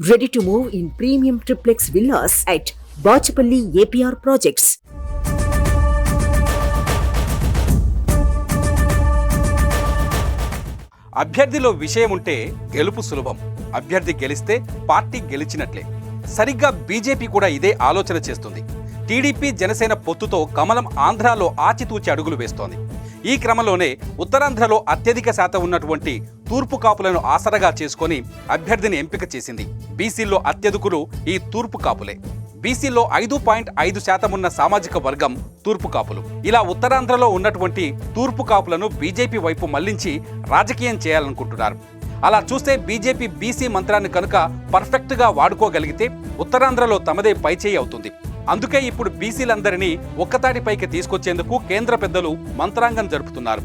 Ready to move in premium triplex villas at Bachapalli APR Projects. అభ్యర్థిలో విషయం ఉంటే గెలుపు సులభం. అభ్యర్థి గెలిస్తే పార్టీ గెలిచినట్లే. సరిగ్గా బీజేపీ కూడా ఇదే ఆలోచన చేస్తుంది. టీడీపీ జనసేన పొత్తుతో కమలం ఆంధ్రాలో ఆచితూచి అడుగులు వేస్తోంది. ఈ క్రమంలోనే ఉత్తరాంధ్రలో అత్యధిక శాతం ఉన్నటువంటి తూర్పు కాపులను ఆసరగా చేసుకొని అభ్యర్థిని ఎంపిక చేసింది. బీసీల్లో అత్యధికులు ఈ తూర్పు కాపులే. బీసీలో 5.5% ఉన్న సామాజిక వర్గం తూర్పు కాపులు. ఇలా ఉత్తరాంధ్రలో ఉన్నటువంటి తూర్పు కాపులను బీజేపీ వైపు మళ్లించి రాజకీయం చేయాలనుకుంటున్నారు. అలా చూస్తే బీజేపీ బీసీ మంత్రాన్ని కనుక పర్ఫెక్ట్గా వాడుకోగలిగితే ఉత్తరాంధ్రలో తమదే పైచేయి అవుతుంది. అందుకే ఇప్పుడు బీసీలందరినీ ఒక్కతాటిపైకి తీసుకొచ్చేందుకు కేంద్ర పెద్దలు మంత్రాంగం జరుపుతున్నారు.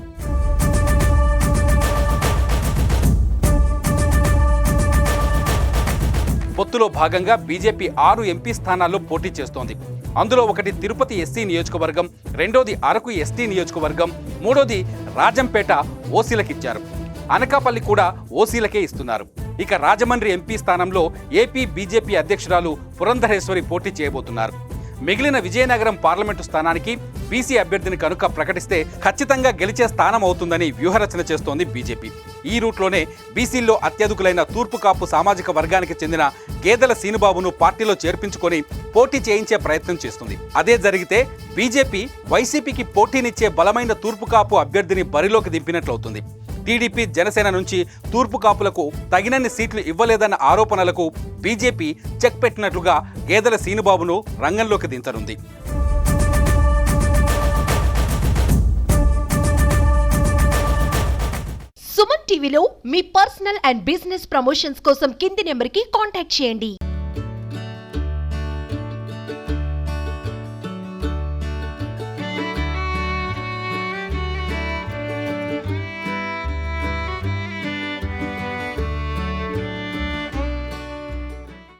పొత్తులో భాగంగా బీజేపీ 6 ఎంపీ స్థానాల్లో పోటీ చేస్తోంది. అందులో ఒకటి తిరుపతి ఎస్సీ నియోజకవర్గం, రెండోది అరకు ఎస్టీ నియోజకవర్గం, మూడోది రాజంపేట ఓసీలకిచ్చారు. అనకాపల్లి కూడా ఓసీలకే ఇస్తున్నారు. ఇక రాజమండ్రి ఎంపీ స్థానంలో ఏపీ బీజేపీ అధ్యక్షురాలు పురంధరేశ్వరి పోటీ చేయబోతున్నారు. మిగిలిన విజయనగరం పార్లమెంటు స్థానానికి బీసీ అభ్యర్థిని కనుక ప్రకటిస్తే ఖచ్చితంగా గెలిచే స్థానం అవుతుందని వ్యూహరచన చేస్తోంది బీజేపీ. ఈ రూట్లోనే బీసీల్లో అత్యధికులైన తూర్పు కాపు సామాజిక వర్గానికి చెందిన గేదెల సీనుబాబును పార్టీలో చేర్పించుకొని పోటీ చేయించే ప్రయత్నం చేస్తుంది. అదే జరిగితే బీజేపీ వైసీపీకి పోటీనిచ్చే బలమైన తూర్పు కాపు అభ్యర్థిని బరిలోకి దింపినట్లవుతుంది. టీడీపీ జనసేన నుంచి తూర్పు కాపులకు తగినన్ని సీట్లు ఇవ్వలేదన్న ఆరోపణలకు బీజేపీ చెక్ పెట్టినట్లుగా గేదెల సీనుబాబును రంగంలోకి దించనుంది. సుమన్ టీవీలో మీ పర్సనల్ అండ్ బిజినెస్ ప్రమోషన్స్ కోసం కింది నెంబర్కి కాంటాక్ట్ చేయండి.